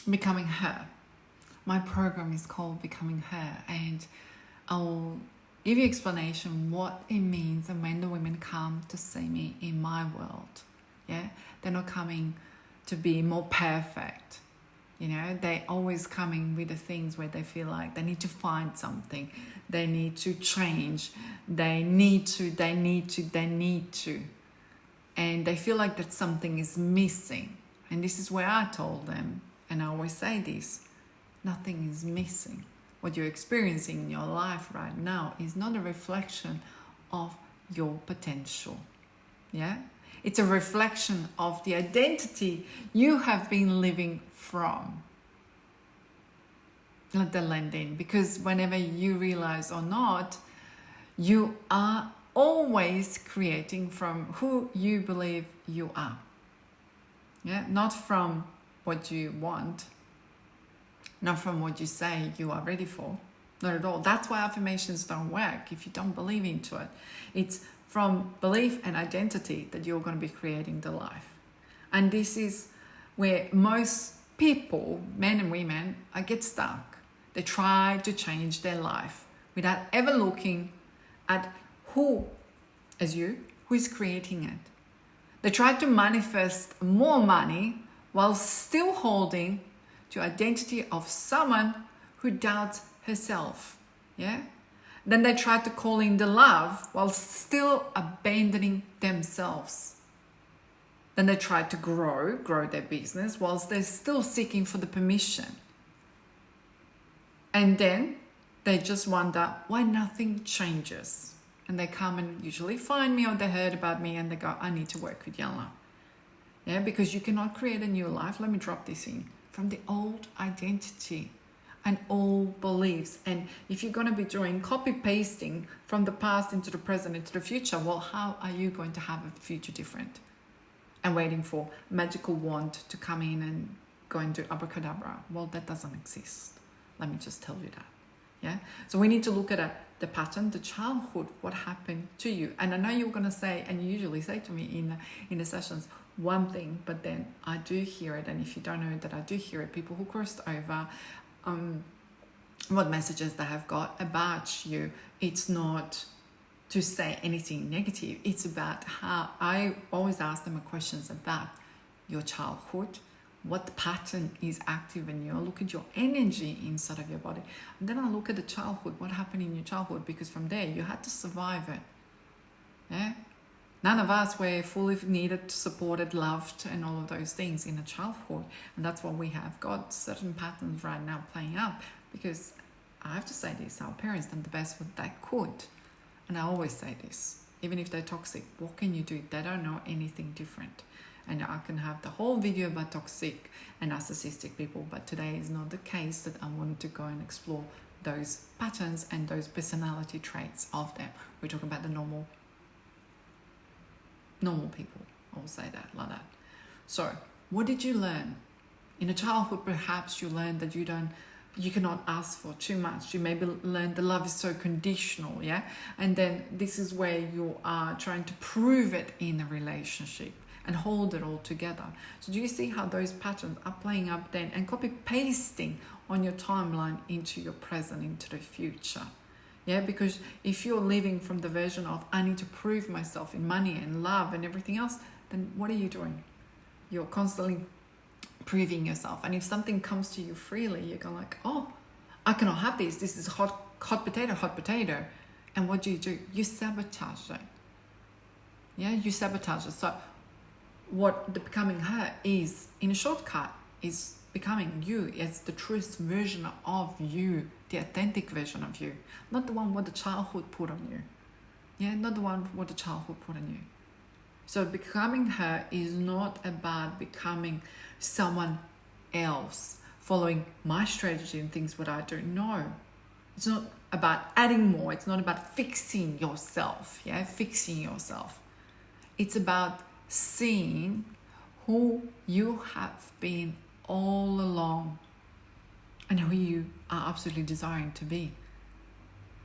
becoming her. My program is called Becoming Her, and I'll give you explanation what it means. And when the women come to see me in my world, yeah, they're not coming to be more perfect. You know, they're always coming with the things where they feel like they need to find something, they need to change, they need to, and they feel like that something is missing. And this is where I told them, and I always say this, nothing is missing. What you're experiencing in your life right now is not a reflection of your potential. Yeah? It's a reflection of the identity you have been living from. Let that land in, because whenever you realize or not, you are always creating from who you believe you are. Yeah, not from what you want, not from what you say you are ready for. Not at all. That's why affirmations don't work if you don't believe into it. It's from belief and identity that you're going to be creating the life. And this is where most people, men and women, get stuck. They try to change their life without ever looking at who is creating it. They try to manifest more money while still holding to identity of someone who doubts herself. Yeah? Then they try to call in the love while still abandoning themselves. Then they try to grow their business whilst they're still seeking for the permission. And then they just wonder why nothing changes. And they come and usually find me, or they heard about me and they go, I need to work with Jelena. Yeah, because you cannot create a new life. Let me drop this in. From the old identity and old beliefs. And if you're going to be doing copy pasting from the past into the present, into the future, well, how are you going to have a future different? And waiting for magical wand to come in and go and do abracadabra. Well, that doesn't exist. Let me just tell you that. Yeah. So we need to look at the pattern, the childhood, what happened to you. And I know you're going to say, and you usually say to me in the sessions, one thing, but then I do hear it. And if you don't know that I do hear it, people who crossed over, what messages they have got about you. It's not to say anything negative. It's about how I always ask them questions about your childhood, what pattern is active in you. I look at your energy inside of your body. And then I look at the childhood, what happened in your childhood, because from there you had to survive it. Yeah? None of us were fully needed, supported, loved, and all of those things in a childhood. And that's why we have got certain patterns right now playing out. Because I have to say this, our parents done the best what they could. And I always say this, even if they're toxic, what can you do? They don't know anything different. And I can have the whole video about toxic and narcissistic people, but today is not the case that I wanted to go and explore those patterns and those personality traits of them. We're talking about the normal people. I will say that like that. So what did you learn? In a childhood, perhaps you learned that you cannot ask for too much. You maybe learned that love is so conditional, yeah? And then this is where you are trying to prove it in a relationship and hold it all together. So do you see how those patterns are playing up then and copy pasting on your timeline into your present, into the future? Yeah, because if you're living from the version of I need to prove myself in money and love and everything else, then what are you doing? You're constantly proving yourself. And if something comes to you freely, you go like, oh, I cannot have this. This is hot potato. And what do? You sabotage it. Yeah, you sabotage it. So what the becoming her is, in a shortcut, is becoming you. It's the truest version of you, the authentic version of you, not the one what the childhood put on you. Yeah, not the one what the childhood put on you. So becoming her is not about becoming someone else, following my strategy and things what I do. No, it's not about adding more. It's not about fixing yourself. Yeah, fixing yourself. It's about seeing who you have been all along and who you are absolutely desiring to be.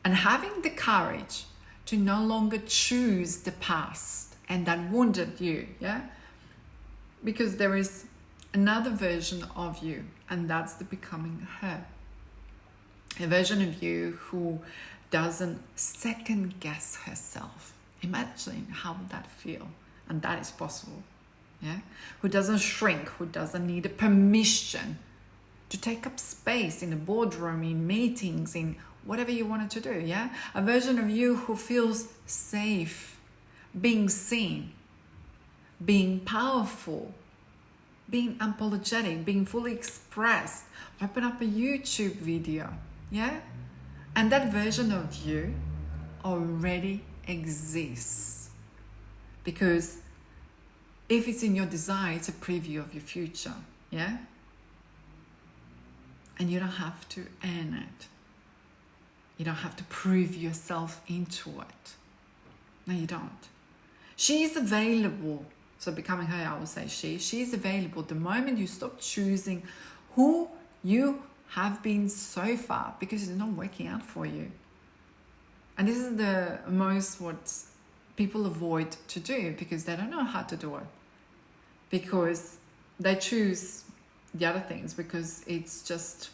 And having the courage to no longer choose the past and that wounded you, yeah? Because there is another version of you, and that's the becoming her. A version of you who doesn't second guess herself. Imagine how would that feel, and that is possible. Yeah, who doesn't shrink, who doesn't need a permission to take up space in a boardroom, in meetings, in whatever you wanted to do. Yeah, a version of you who feels safe, being seen, being powerful, being unapologetic, being fully expressed. Open up a YouTube video, yeah? And that version of you already exists. Because if it's in your desire, it's a preview of your future, yeah? And you don't have to earn it. You don't have to prove yourself into it. No, you don't. She is available. So becoming her, I would say she's available the moment you stop choosing who you have been so far because it's not working out for you. And this is the most what people avoid to do because they don't know how to do it. Because they choose the other things because it's just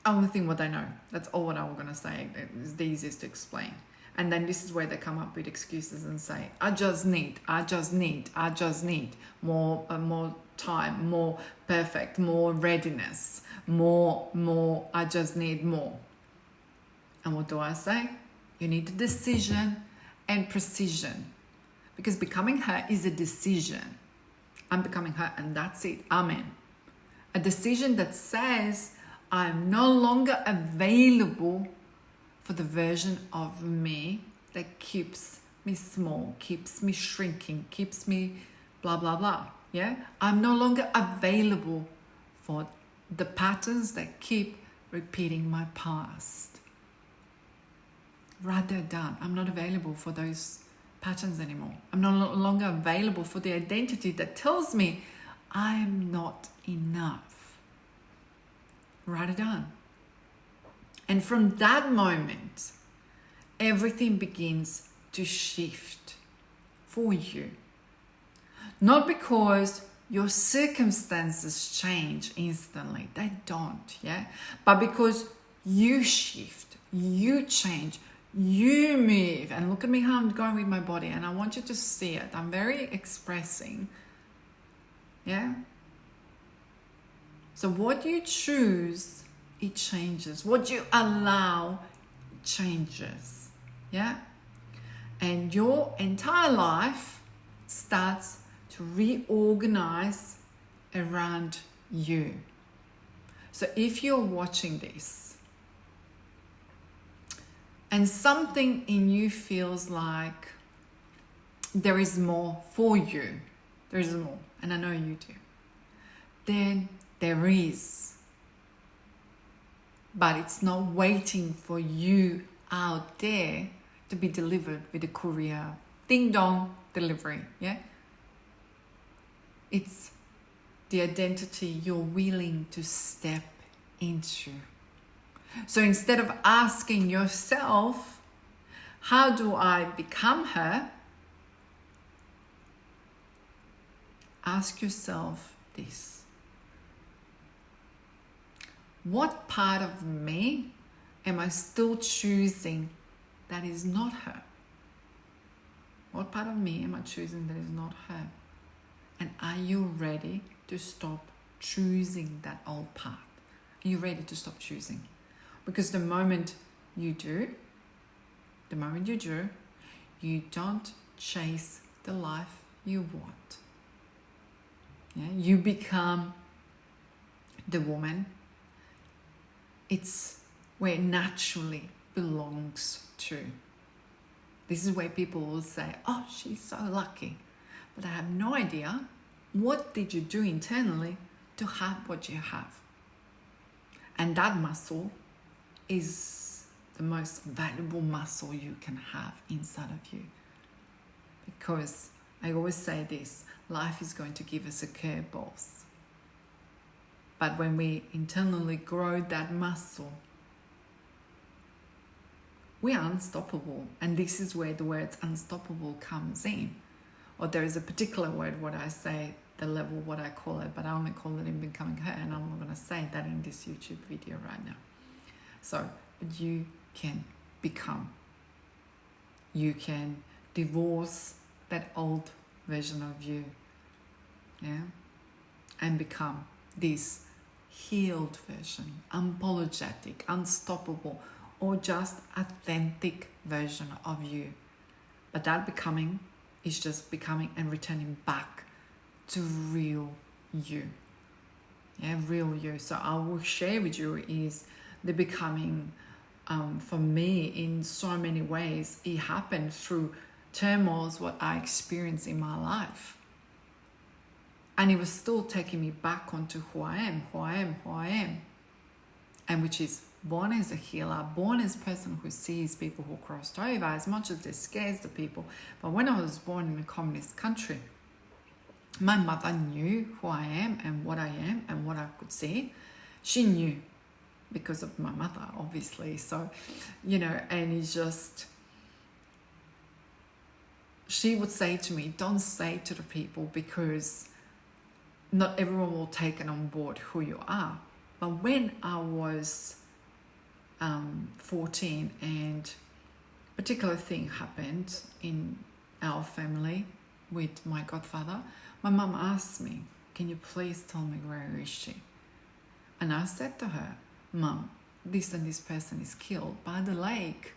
only thing what they know. That's all what I'm going to say. It's the easiest to explain. And then this is where they come up with excuses and say, I just need more time, more perfect, more readiness, more, I just need more. And what do I say? You need decision and precision. Because becoming her is a decision. I'm becoming her and that's it. Amen. A decision that says, I'm no longer available for the version of me that keeps me small, keeps me shrinking, keeps me blah, blah, blah. Yeah? I'm no longer available for the patterns that keep repeating my past. Write that down. I'm not available for those patterns anymore. I'm no longer available for the identity that tells me I am not enough. Write it down. And from that moment, everything begins to shift for you. Not because your circumstances change instantly. They don't, yeah? But because you shift, you change, you move. And look at me how I'm going with my body. And I want you to see it. I'm very expressing, yeah? So what you choose, it changes. What you allow changes. Yeah? And your entire life starts to reorganize around you. So if you're watching this and something in you feels like there is more for you, there is more, and I know you do, then there is. But it's not waiting for you out there to be delivered with a courier. Ding dong delivery, yeah? It's the identity you're willing to step into. So instead of asking yourself, how do I become her? Ask yourself this. What part of me am I still choosing that is not her? What part of me am I choosing that is not her? And are you ready to stop choosing that old part? Are you ready to stop choosing? Because the moment you do, you don't chase the life you want. Yeah? You become the woman it's where it naturally belongs to. This is where people will say, oh, she's so lucky. But I have no idea, what did you do internally to have what you have? And that muscle is the most valuable muscle you can have inside of you. Because I always say this, life is going to give us a curveballs. But when we internally grow that muscle, we are unstoppable. And this is where the words unstoppable comes in. or there is a particular word what I say, the level what I call it, but I only call it in Becoming Her, and I'm not going to say that in this YouTube video right now. So, but you can become. You can divorce that old version of you, yeah, and become this healed version, unapologetic, unstoppable, or just authentic version of you. But that becoming is just becoming and returning back to real you. Yeah, real you. So I will share with you is the becoming, for me, in so many ways, it happened through turmoils what I experienced in my life. And it was still taking me back onto who I am. And which is born as a healer, born as a person who sees people who crossed over, as much as it scares the people. But when I was born in a communist country, my mother knew who I am and what I could see. She knew because of my mother, obviously. So, and it's just, she would say to me, don't say to the people, because not everyone will take it on board who you are. But when I was 14 and a particular thing happened in our family with my godfather, my mum asked me, can you please tell me where is she? And I said to her, Mum, this and this person is killed by the lake.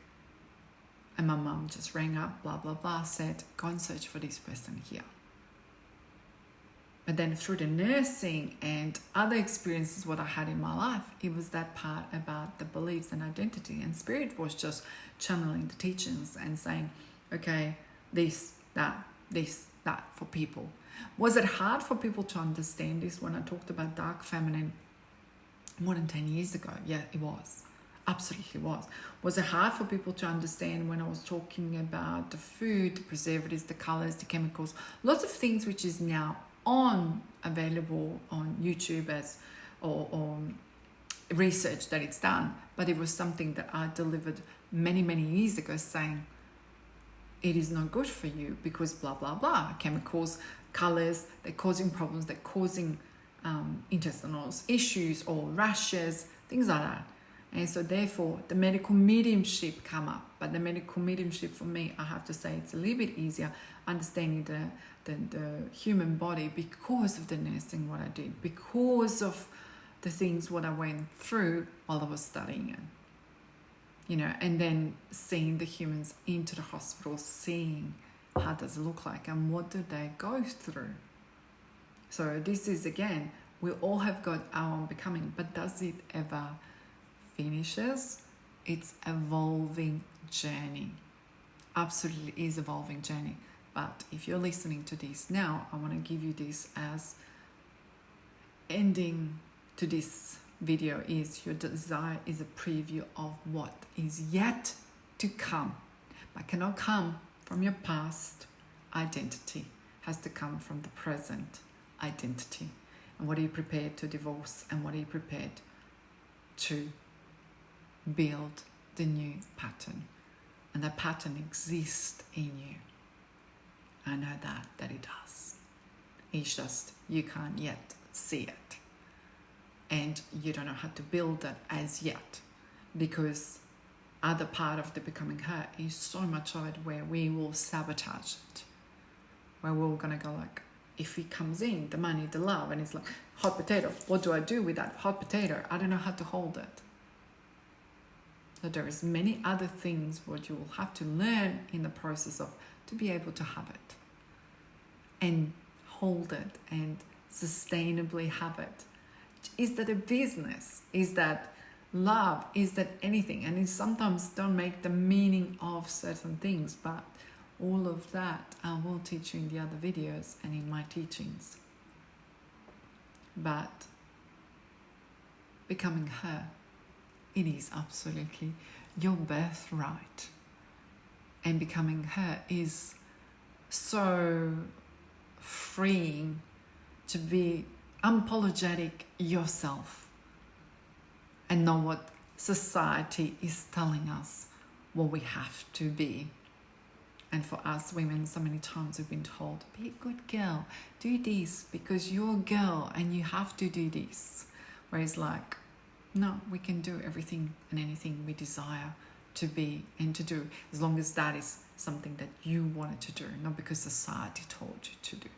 And my mum just rang up, blah, blah, blah, said, go and search for this person here. But then through the nursing and other experiences what I had in my life, it was that part about the beliefs and identity. And Spirit was just channeling the teachings and saying, okay, this, that for people. Was it hard for people to understand this when I talked about dark feminine more than 10 years ago? Yeah, it was. Absolutely was. Was it hard for people to understand when I was talking about the food, the preservatives, the colors, the chemicals, lots of things which is now available on YouTube as or research that it's done, but it was something that I delivered many years ago, saying it is not good for you because blah blah blah, chemicals, colors, they're causing problems, they're causing intestinal issues or rashes, things like that. And so therefore the medical mediumship come up. But the medical mediumship for me, I have to say, it's a little bit easier understanding the human body because of the nursing what I did, because of the things what I went through while I was studying it. And then seeing the humans into the hospital, seeing how does it look like and what do they go through. So this is, again, we all have got our own becoming, but does it ever finishes? It's evolving journey. Absolutely is evolving journey. But if you're listening to this now, I want to give you this as ending to this video is your desire is a preview of what is yet to come, but cannot come from your past identity, has to come from the present identity. And what are you prepared to divorce, and what are you prepared to build the new pattern? And that pattern exists in you. I know that it does. It's just you can't yet see it. And you don't know how to build that as yet, because other part of the becoming her is so much of it where we will sabotage it, where we're going to go like, if it comes in, the money, the love, and it's like, hot potato, what do I do with that hot potato? I don't know how to hold it. So there is many other things what you will have to learn in the process of to be able to have it and hold it and sustainably have it. Is that a business? Is that love? Is that anything? And it sometimes don't make the meaning of certain things, but all of that I will teach you in the other videos and in my teachings. But becoming her, it is absolutely your birthright. And becoming her is so freeing to be unapologetic yourself and not what society is telling us what we have to be And for us women, so many times we've been told, be a good girl, do this because you're a girl and you have to do this. Whereas like, no, we can do everything and anything we desire to be and to do, as long as that is something that you wanted to do, not because society told you to do.